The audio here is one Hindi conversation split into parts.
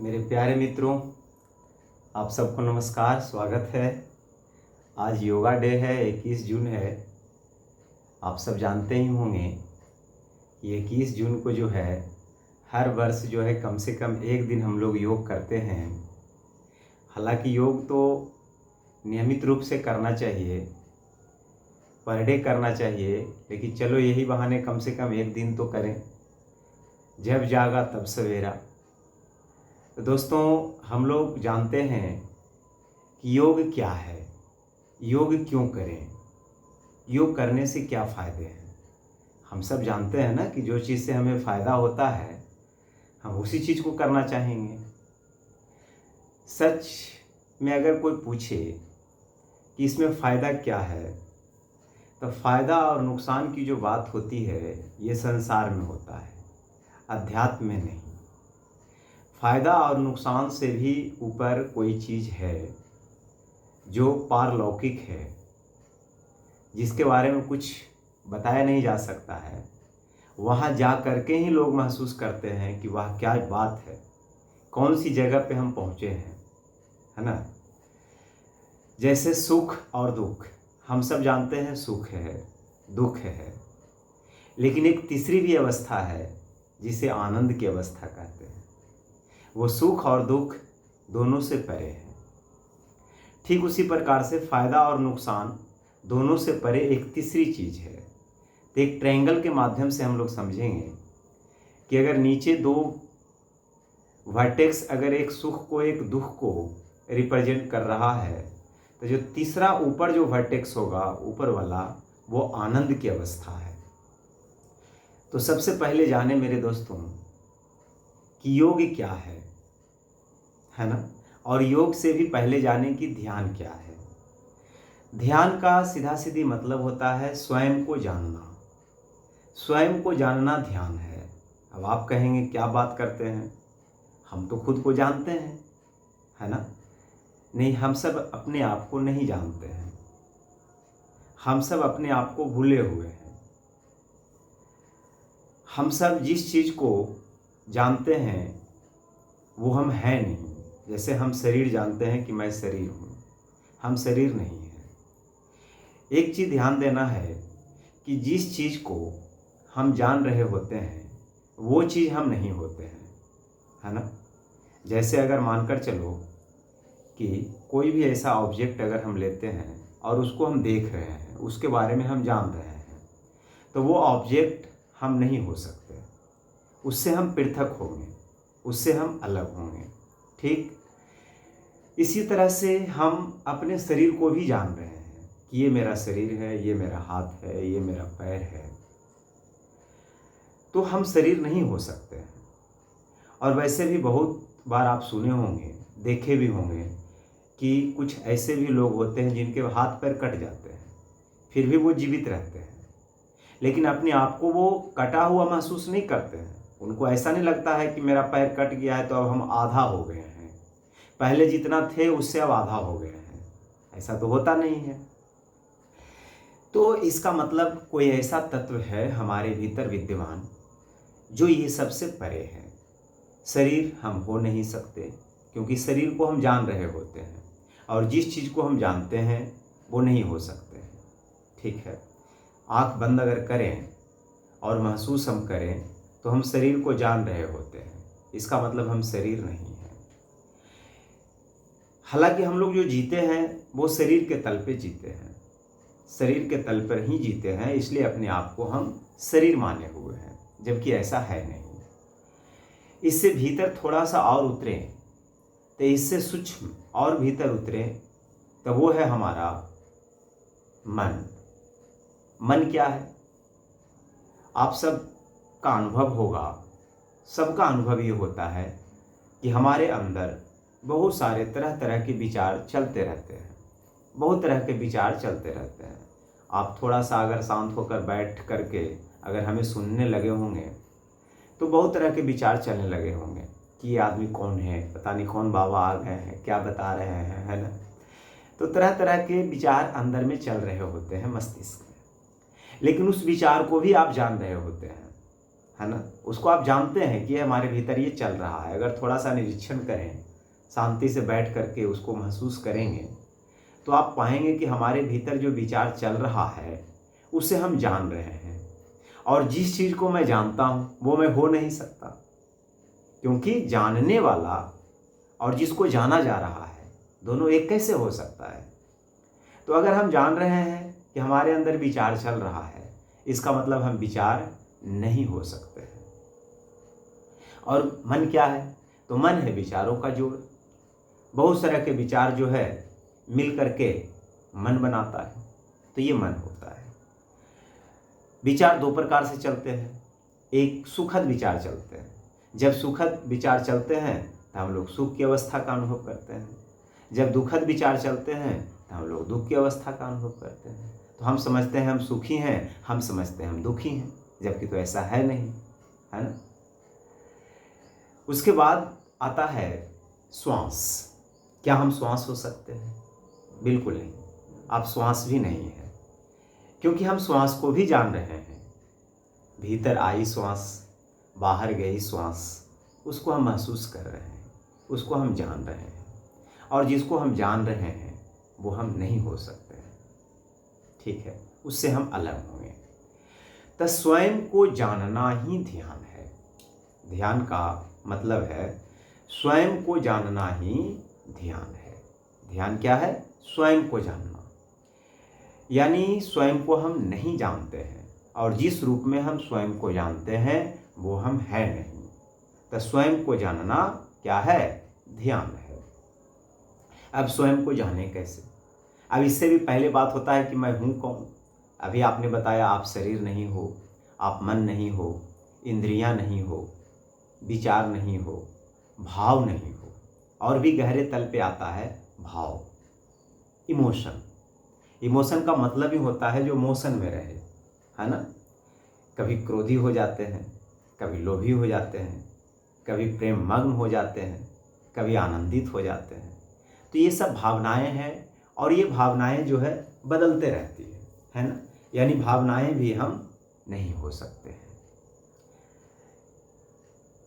मेरे प्यारे मित्रों, आप सबको नमस्कार, स्वागत है। आज योगा डे है, 21 जून है। आप सब जानते ही होंगे कि 21 जून को जो है हर वर्ष जो है कम से कम एक दिन हम लोग योग करते हैं। हालांकि योग तो नियमित रूप से करना चाहिए, पर डे करना चाहिए, लेकिन चलो यही बहाने कम से कम एक दिन तो करें। जब जागा तब सवेरा। तो दोस्तों, हम लोग जानते हैं कि योग क्या है, योग क्यों करें, योग करने से क्या फ़ायदे हैं। हम सब जानते हैं ना कि जो चीज़ से हमें फ़ायदा होता है हम उसी चीज़ को करना चाहेंगे। सच में अगर कोई पूछे कि इसमें फ़ायदा क्या है, तो फ़ायदा और नुकसान की जो बात होती है ये संसार में होता है, अध्यात्म में नहीं। फ़ायदा और नुकसान से भी ऊपर कोई चीज़ है जो पारलौकिक है, जिसके बारे में कुछ बताया नहीं जा सकता है। वहाँ जा करके ही लोग महसूस करते हैं कि वह क्या बात है, कौन सी जगह पे हम पहुँचे हैं, है ना। जैसे सुख और दुख, हम सब जानते हैं सुख है, दुख है, लेकिन एक तीसरी भी अवस्था है जिसे आनंद की अवस्था कहते हैं। वो सुख और दुख दोनों से परे है। ठीक उसी प्रकार से फ़ायदा और नुकसान दोनों से परे एक तीसरी चीज़ है। तो एक ट्रायंगल के माध्यम से हम लोग समझेंगे कि अगर नीचे दो वर्टेक्स अगर एक सुख को एक दुख को रिप्रेजेंट कर रहा है, तो जो तीसरा ऊपर जो वर्टेक्स होगा ऊपर वाला, वो आनंद की अवस्था है। तो सबसे पहले जाने मेरे दोस्तों कि योग क्या है ना। और योग से भी पहले जाने कि ध्यान क्या है। ध्यान का सीधा सीधी मतलब होता है स्वयं को जानना। स्वयं को जानना ध्यान है। अब आप कहेंगे क्या बात करते हैं, हम तो खुद को जानते हैं, है ना। नहीं, हम सब अपने आप को नहीं जानते हैं, हम सब अपने आप को भूले हुए हैं। हम सब जिस चीज़ को जानते हैं वो हम हैं नहीं। जैसे हम शरीर जानते हैं कि मैं शरीर हूँ, हम शरीर नहीं हैं। एक चीज़ ध्यान देना है कि जिस चीज़ को हम जान रहे होते हैं वो चीज़ हम नहीं होते हैं, है ना। जैसे अगर मानकर चलो कि कोई भी ऐसा ऑब्जेक्ट अगर हम लेते हैं और उसको हम देख रहे हैं, उसके बारे में हम जान रहे हैं, तो वो ऑब्जेक्ट हम नहीं हो सकते, उससे हम पृथक होंगे, उससे हम अलग होंगे। ठीक इसी तरह से हम अपने शरीर को भी जान रहे हैं कि ये मेरा शरीर है, ये मेरा हाथ है, ये मेरा पैर है, तो हम शरीर नहीं हो सकते हैं। और वैसे भी बहुत बार आप सुने होंगे, देखे भी होंगे कि कुछ ऐसे भी लोग होते हैं जिनके हाथ पैर कट जाते हैं, फिर भी वो जीवित रहते हैं, लेकिन अपने आप को वो कटा हुआ महसूस नहीं करते हैं। उनको ऐसा नहीं लगता है कि मेरा पैर कट गया है तो अब हम आधा हो गए हैं, पहले जितना थे उससे अब आधा हो गए हैं। ऐसा तो होता नहीं है। तो इसका मतलब कोई ऐसा तत्व है हमारे भीतर विद्यमान जो ये सबसे परे है। शरीर हम हो नहीं सकते, क्योंकि शरीर को हम जान रहे होते हैं, और जिस चीज़ को हम जानते हैं वो नहीं हो सकते हैं। ठीक है, आँख बंद अगर करें और महसूस हम करें तो हम शरीर को जान रहे होते हैं, इसका मतलब हम शरीर नहीं हैं। हालांकि हम लोग जो जीते हैं वो शरीर के तल पे जीते हैं, शरीर के तल पर ही जीते हैं, इसलिए अपने आप को हम शरीर माने हुए हैं, जबकि ऐसा है नहीं। इससे भीतर थोड़ा सा और उतरे तो इससे सूक्ष्म और भीतर उतरे तो वो है हमारा मन। मन क्या है, आप सब का अनुभव होगा, सबका अनुभव ये होता है कि हमारे अंदर बहुत सारे तरह तरह के विचार चलते रहते हैं, बहुत तरह के विचार चलते रहते हैं। आप थोड़ा सा अगर शांत होकर बैठ करके अगर हमें सुनने लगे होंगे तो बहुत तरह के विचार चलने लगे होंगे कि ये आदमी कौन है, पता नहीं कौन बाबा आ गए हैं, क्या बता रहे हैं, है ना। तो तरह तरह के विचार अंदर में चल रहे होते हैं मस्तिष्क में, लेकिन उस विचार को भी आप जान रहे होते हैं, है ना। उसको आप जानते हैं कि हमारे भीतर ये चल रहा है। अगर थोड़ा सा निरीक्षण करें, शांति से बैठ करके उसको महसूस करेंगे, तो आप पाएंगे कि हमारे भीतर जो विचार चल रहा है उसे हम जान रहे हैं। और जिस चीज़ को मैं जानता हूँ वो मैं हो नहीं सकता, क्योंकि जानने वाला और जिसको जाना जा रहा है दोनों एक कैसे हो सकता है। तो अगर हम जान रहे हैं कि हमारे अंदर विचार चल रहा है, इसका मतलब हम विचार नहीं हो सकते हैं। और मन क्या है? तो मन है विचारों का जोड़। बहुत तरह के विचार जो है मिल करके मन बनाता है, तो ये मन होता है। विचार दो प्रकार से चलते हैं। एक सुखद विचार चलते हैं। जब सुखद विचार चलते हैं तो हम लोग सुख की अवस्था का अनुभव करते हैं। जब दुखद विचार चलते हैं तो हम लोग दुख की अवस्था का अनुभव करते हैं। तो हम समझते हैं हम सुखी हैं, हम समझते हैं हम दुखी हैं, जबकि तो ऐसा है नहीं, है ना। उसके बाद आता है श्वास। क्या हम श्वास हो सकते हैं? बिल्कुल नहीं। आप श्वास भी नहीं है, क्योंकि हम श्वास को भी जान रहे हैं। भीतर आई श्वास, बाहर गई श्वास, उसको हम महसूस कर रहे हैं, उसको हम जान रहे हैं। और जिसको हम जान रहे हैं वो हम नहीं हो सकते हैं, ठीक है। उससे हम अलग होंगे। तो स्वयं को जानना ही ध्यान है। ध्यान का मतलब है स्वयं को जानना ही ध्यान है। ध्यान क्या है? स्वयं को जानना। यानी स्वयं को हम नहीं जानते हैं, और जिस रूप में हम स्वयं को जानते हैं वो हम है नहीं। तो स्वयं को जानना क्या है? ध्यान है। अब स्वयं को जाने कैसे? अब इससे भी पहले बात होता है कि मैं हूँ कौन। अभी आपने बताया आप शरीर नहीं हो, आप मन नहीं हो, इंद्रियां नहीं हो, विचार नहीं हो, भाव नहीं हो, और भी गहरे तल पे आता है भाव, इमोशन। इमोशन का मतलब ही होता है जो मोशन में रहे, है ना। कभी क्रोधी हो जाते हैं, कभी लोभी हो जाते हैं, कभी प्रेम मग्न हो जाते हैं, कभी आनंदित हो जाते हैं। तो ये सब भावनाएं हैं, और ये भावनाएं जो है बदलते रहती है ना। यानी भावनाएं भी हम नहीं हो सकते हैं।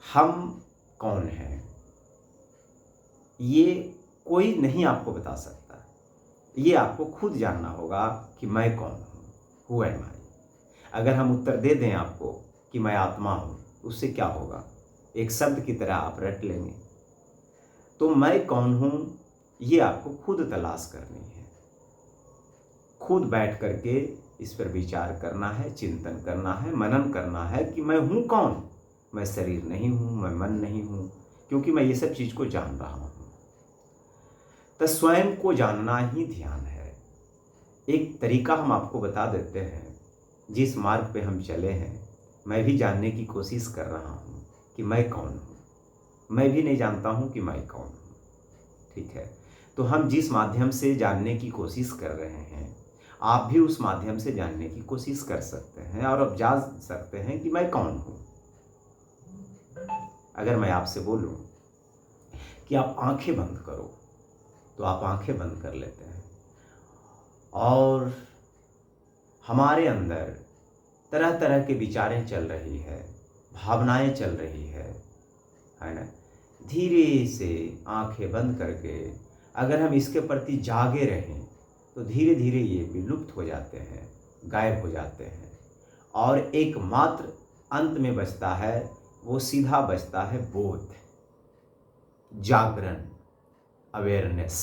हम कौन हैं ये कोई नहीं आपको बता सकता। ये आपको खुद जानना होगा कि मैं कौन हूँ, हु एम आई। अगर हम उत्तर दे दें आपको कि मैं आत्मा हूँ, उससे क्या होगा? एक शब्द की तरह आप रट लेंगे। तो मैं कौन हूँ ये आपको खुद तलाश करनी है। खुद बैठ करके इस पर विचार करना है, चिंतन करना है, मनन करना है कि मैं हूँ कौन। मैं शरीर नहीं हूँ, मैं मन नहीं हूँ, क्योंकि मैं ये सब चीज़ को जान रहा हूँ। तो स्वयं को जानना ही ध्यान है। एक तरीका हम आपको बता देते हैं, जिस मार्ग पे हम चले हैं। मैं भी जानने की कोशिश कर रहा हूँ कि मैं कौन हूँ। मैं भी नहीं जानता हूँ कि मैं कौन हूँ, ठीक है। तो हम जिस माध्यम से जानने की कोशिश कर रहे हैं, आप भी उस माध्यम से जानने की कोशिश कर सकते हैं, और अब जान सकते हैं कि मैं कौन हूँ। अगर मैं आपसे बोलूँ कि आप आंखें बंद करो, तो आप आंखें बंद कर लेते हैं, और हमारे अंदर तरह तरह के विचारें चल रही है, भावनाएं चल रही है ना। धीरे से आंखें बंद करके अगर हम इसके प्रति जागे रहें, तो धीरे धीरे ये विलुप्त हो जाते हैं, गायब हो जाते हैं, और एकमात्र अंत में बचता है, वो सीधा बचता है बोध, जागरण, अवेयरनेस।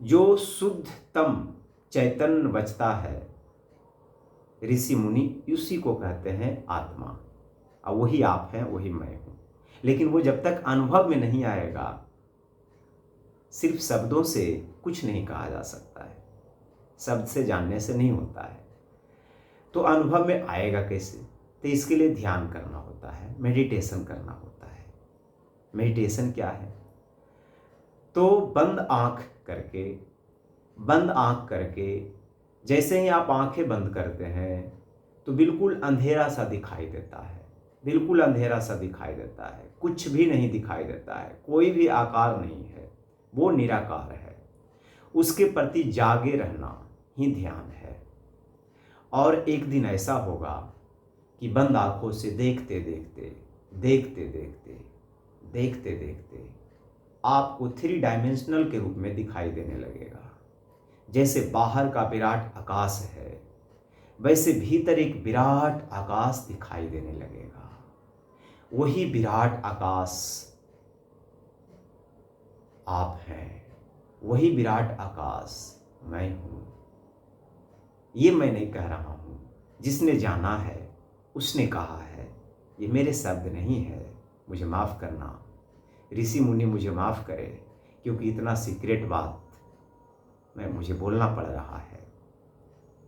जो शुद्धतम चैतन्य बचता है, ऋषि मुनि उसी को कहते हैं आत्मा। और वही आप हैं, वही मैं हूँ। लेकिन वो जब तक अनुभव में नहीं आएगा, सिर्फ शब्दों से कुछ नहीं कहा जा सकता है। शब्द से जानने से नहीं होता है। तो अनुभव में आएगा कैसे? तो इसके लिए ध्यान करना होता है, मेडिटेशन करना होता है। मेडिटेशन क्या है? तो बंद आंख करके जैसे ही आप आंखें बंद करते हैं, तो बिल्कुल अंधेरा सा दिखाई देता है। बिल्कुल अंधेरा सा दिखाई देता है, कुछ भी नहीं दिखाई देता है, कोई भी आकार नहीं है, वो निराकार है। उसके प्रति जागे रहना ही ध्यान है। और एक दिन ऐसा होगा कि बंद आंखों से देखते देखते देखते देखते देखते देखते आपको 3 डायमेंशनल के रूप में दिखाई देने लगेगा। जैसे बाहर का विराट आकाश है, वैसे भीतर एक विराट आकाश दिखाई देने लगेगा। वही विराट आकाश आप हैं, वही विराट आकाश मैं हूं। ये मैं नहीं कह रहा हूं, जिसने जाना है उसने कहा है। ये मेरे शब्द नहीं है, मुझे माफ़ करना, ऋषि मुनि मुझे माफ़ करे, क्योंकि इतना सीक्रेट बात मुझे बोलना पड़ रहा है।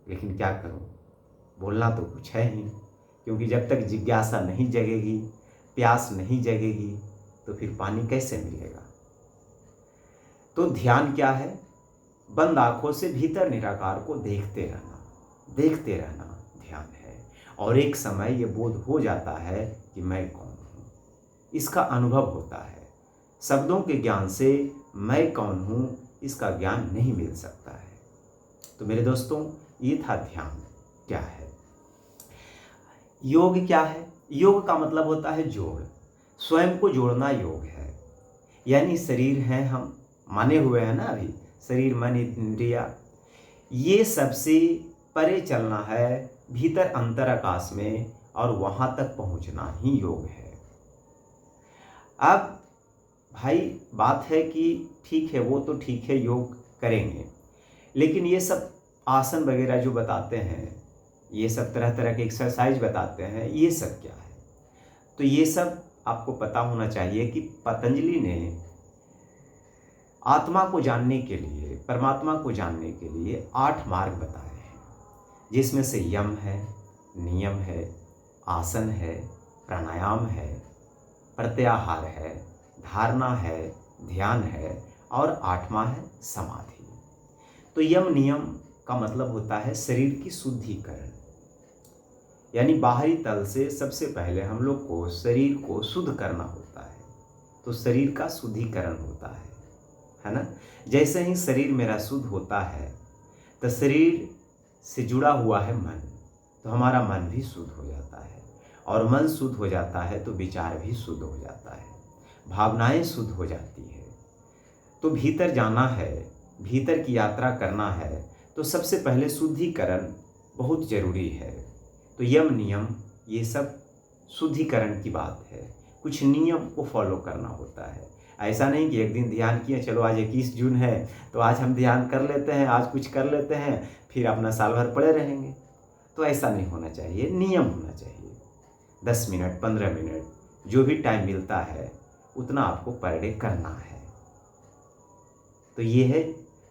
लेकिन क्या करूं, बोलना तो कुछ है ही, क्योंकि जब तक जिज्ञासा नहीं जगेगी, प्यास नहीं जगेगी, तो फिर पानी कैसे मिलेगा। तो ध्यान क्या है? बंद आंखों से भीतर निराकार को देखते रहना ध्यान है। और एक समय ये बोध हो जाता है कि मैं कौन हूँ, इसका अनुभव होता है। शब्दों के ज्ञान से मैं कौन हूँ इसका ज्ञान नहीं मिल सकता है। तो मेरे दोस्तों, ये था ध्यान क्या है। योग क्या है? योग का मतलब होता है जोड़, स्वयं को जोड़ना योग है। यानी शरीर है, हम माने हुए हैं ना अभी, शरीर मन इंद्रिया, ये सबसे परे चलना है भीतर अंतर आकाश में, और वहां तक पहुंचना ही योग है। अब भाई बात है कि ठीक है, वो तो ठीक है, योग करेंगे, लेकिन ये सब आसन वगैरह जो बताते हैं, ये सब तरह तरह के एक्सरसाइज बताते हैं, ये सब क्या है? तो ये सब आपको पता होना चाहिए कि पतंजलि ने आत्मा को जानने के लिए, परमात्मा को जानने के लिए 8 मार्ग बताए हैं, जिसमें से यम है, नियम है, आसन है, प्राणायाम है, प्रत्याहार है, धारणा है, ध्यान है, और 8वां है समाधि। तो यम नियम का मतलब होता है शरीर की शुद्धिकरण, यानी बाहरी तल से सबसे पहले हम लोग को शरीर को शुद्ध करना होता है। तो शरीर का शुद्धिकरण होता है ना। जैसे ही शरीर मेरा शुद्ध होता है, तो शरीर से जुड़ा हुआ है मन, तो हमारा मन भी शुद्ध हो जाता है, और मन शुद्ध हो जाता है तो विचार भी शुद्ध हो जाता है, भावनाएं शुद्ध हो जाती है। तो भीतर जाना है, भीतर की यात्रा करना है, तो सबसे पहले शुद्धिकरण बहुत जरूरी है। तो यम नियम ये सब शुद्धिकरण की बात है, कुछ नियम को फॉलो करना होता है। ऐसा नहीं कि एक दिन ध्यान किए, चलो आज 21 जून है तो आज हम ध्यान कर लेते हैं, आज कुछ कर लेते हैं, फिर अपना साल भर पड़े रहेंगे। तो ऐसा नहीं होना चाहिए, नियम होना चाहिए। 10 मिनट 15 मिनट जो भी टाइम मिलता है उतना आपको पर डे करना है। तो ये है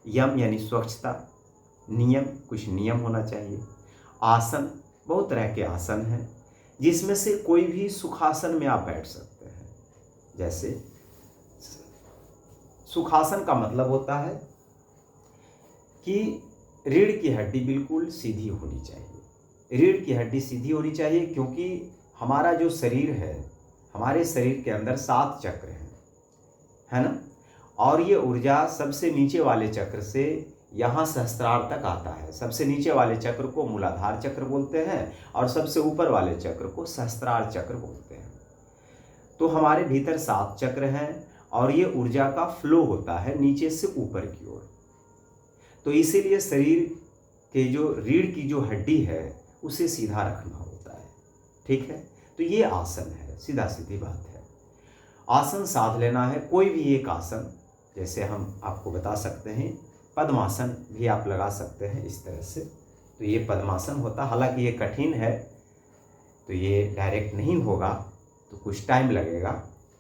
यम यानी स्वच्छता, नियम कुछ नियम होना चाहिए। आसन, बहुत तरह के आसन हैं, जिसमें से कोई भी सुखासन में आप बैठ सकते हैं। जैसे सुखासन का मतलब होता है कि रीढ़ की हड्डी बिल्कुल सीधी होनी चाहिए। रीढ़ की हड्डी सीधी होनी चाहिए, क्योंकि हमारा जो शरीर है, हमारे शरीर के अंदर 7 चक्र हैं, है ना। और ये ऊर्जा सबसे नीचे वाले चक्र से यहाँ सहस्त्रार तक आता है। सबसे नीचे वाले चक्र को मूलाधार चक्र बोलते हैं, और सबसे ऊपर वाले चक्र को सहस्त्रार चक्र बोलते हैं। तो हमारे भीतर 7 चक्र हैं, और ये ऊर्जा का फ्लो होता है नीचे से ऊपर की ओर। तो इसीलिए शरीर के जो रीढ़ की जो हड्डी है उसे सीधा रखना होता है, ठीक है। तो ये आसन है, सीधा सीधी बात है। आसन साध लेना है, कोई भी एक आसन, जैसे हम आपको बता सकते हैं पद्मासन भी आप लगा सकते हैं इस तरह से। तो ये पद्मासन होता, हालांकि ये कठिन है, तो ये डायरेक्ट नहीं होगा, तो कुछ टाइम लगेगा,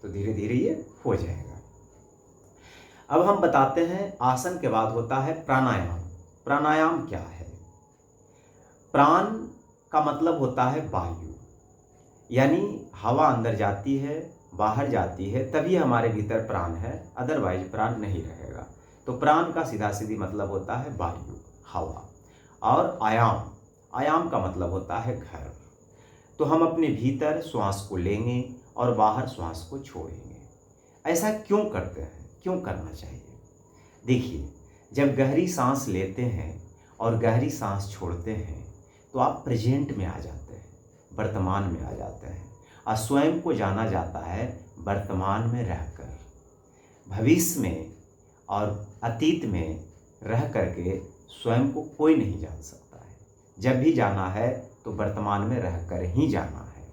तो धीरे धीरे ये हो जाएगा। अब हम बताते हैं आसन के बाद होता है प्राणायाम। प्राणायाम क्या है? प्राण का मतलब होता है वायु, यानी हवा अंदर जाती है, बाहर जाती है, तभी हमारे भीतर प्राण है, अदरवाइज प्राण नहीं रहेगा। तो प्राण का सीधा सीधी मतलब होता है वायु, हवा। और आयाम, आयाम का मतलब होता है घर। तो हम अपने भीतर श्वास को लेंगे और बाहर श्वास को छोड़ेंगे। ऐसा क्यों करते हैं, क्यों करना चाहिए? देखिए, जब गहरी सांस लेते हैं और गहरी सांस छोड़ते हैं, तो आप प्रेजेंट में आ जाते हैं। वर्तमान में आ जाते हैं और स्वयं को जाना जाता है वर्तमान में रहकर। भविष्य में और अतीत में रह करके स्वयं को कोई नहीं जान सकता है। जब भी जाना है तो वर्तमान में रहकर ही जाना है।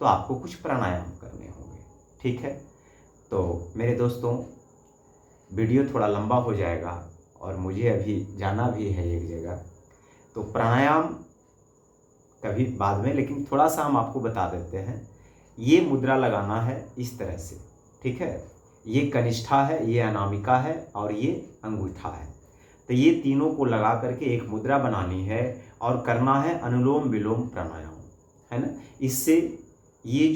तो आपको कुछ प्राणायाम करने होंगे, ठीक है। तो मेरे दोस्तों, वीडियो थोड़ा लंबा हो जाएगा और मुझे अभी जाना भी है एक जगह, तो प्राणायाम कभी बाद में, लेकिन थोड़ा सा हम आपको बता देते हैं। ये मुद्रा लगाना है इस तरह से, ठीक है। ये कनिष्ठा है, ये अनामिका है और ये अंगूठा है। तो ये तीनों को लगा करके एक मुद्रा बनानी है और करना है अनुलोम विलोम प्राणायाम, है ना। इससे ये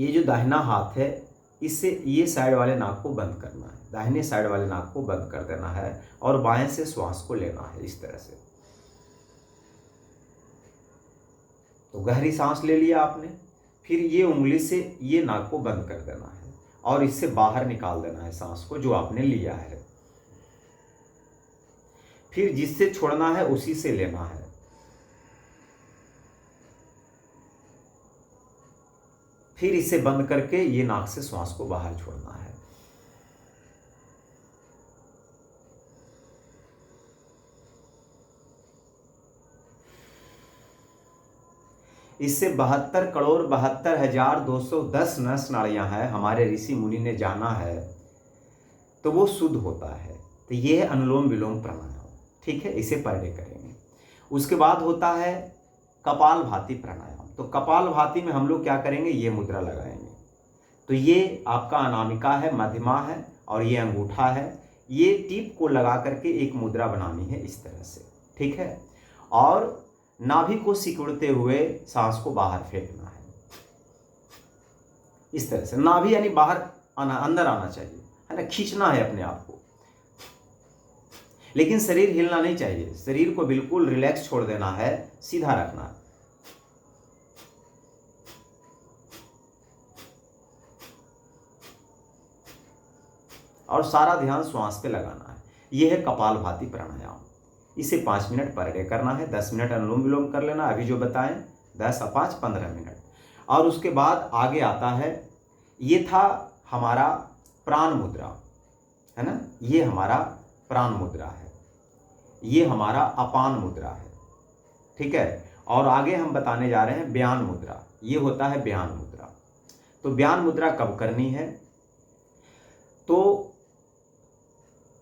जो दाहिना हाथ है, इससे ये साइड वाले नाक को बंद करना है, दाहिने साइड वाले नाक को बंद कर देना है और बाएं से श्वास को लेना है इस तरह से। तो गहरी सांस ले लिया आपने, फिर ये उंगली से ये नाक को बंद कर देना है और इससे बाहर निकाल देना है सांस को जो आपने लिया है। फिर जिससे छोड़ना है उसी से लेना है। फिर इसे बंद करके ये नाक से श्वास को बाहर छोड़ना है। इससे 72,72,210 नस नाड़ियां हैं, हमारे ऋषि मुनि ने जाना है, तो वो शुद्ध होता है। तो ये है अनुलोम विलोम प्राणायाम, ठीक है। इसे पर डे करेंगे। उसके बाद होता है कपालभाति प्राणायाम। तो कपालभाति में हम लोग क्या करेंगे, ये मुद्रा लगाएंगे। तो ये आपका अनामिका है, मध्यमा है और ये अंगूठा है। ये टिप को लगा करके एक मुद्रा बनानी है इस तरह से, ठीक है। और नाभि को सिकुड़ते हुए सांस को बाहर फेंकना है इस तरह से। नाभि यानी बाहर आना, अंदर आना चाहिए, है ना। खींचना है अपने आप को, लेकिन शरीर हिलना नहीं चाहिए। शरीर को बिल्कुल रिलैक्स छोड़ देना है, सीधा रखना है। और सारा ध्यान श्वास पे लगाना है। यह है कपालभाति प्राणायाम। इसे 5 मिनट पर डे करना है। 10 मिनट अनुलोम विलोम कर लेना, अभी जो बताएं, 10 और 5 15 मिनट। और उसके बाद आगे आता है, ये था हमारा प्राण मुद्रा, है ना। ये हमारा प्राण मुद्रा है, ये हमारा अपान मुद्रा है, ठीक है। और आगे हम बताने जा रहे हैं व्यान मुद्रा। ये होता है व्यान मुद्रा। तो व्यान मुद्रा कब करनी है, तो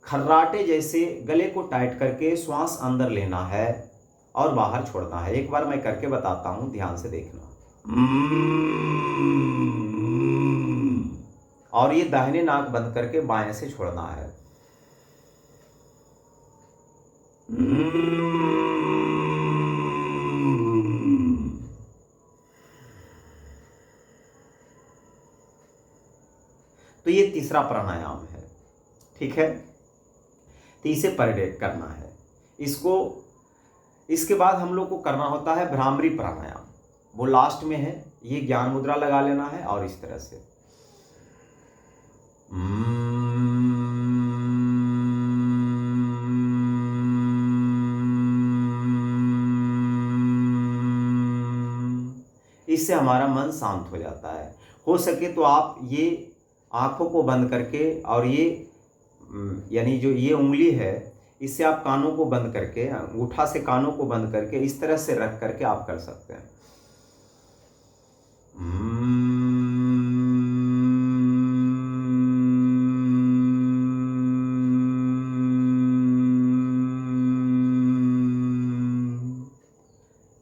खर्राटे जैसे गले को टाइट करके श्वास अंदर लेना है और बाहर छोड़ना है। एक बार मैं करके बताता हूं, ध्यान से देखना। और ये दाहिने नाक बंद करके बाएं से छोड़ना है। तो ये तीसरा प्राणायाम है, ठीक है। तो इसे पर डे करना है इसको। इसके बाद हम लोग को करना होता है भ्रामरी प्राणायाम, वो लास्ट में है। ये ज्ञान मुद्रा लगा लेना है और इस तरह से इससे हमारा मन शांत हो जाता है। हो सके तो आप ये आंखों को बंद करके, और ये यानी जो ये उंगली है, इससे आप कानों को बंद करके, अंगूठा से कानों को बंद करके इस तरह से रख करके आप कर सकते हैं।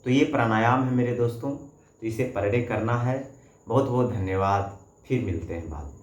तो ये प्राणायाम है मेरे दोस्तों, तो इसे पर डे करना है। बहुत बहुत धन्यवाद, फिर मिलते हैं बाद में।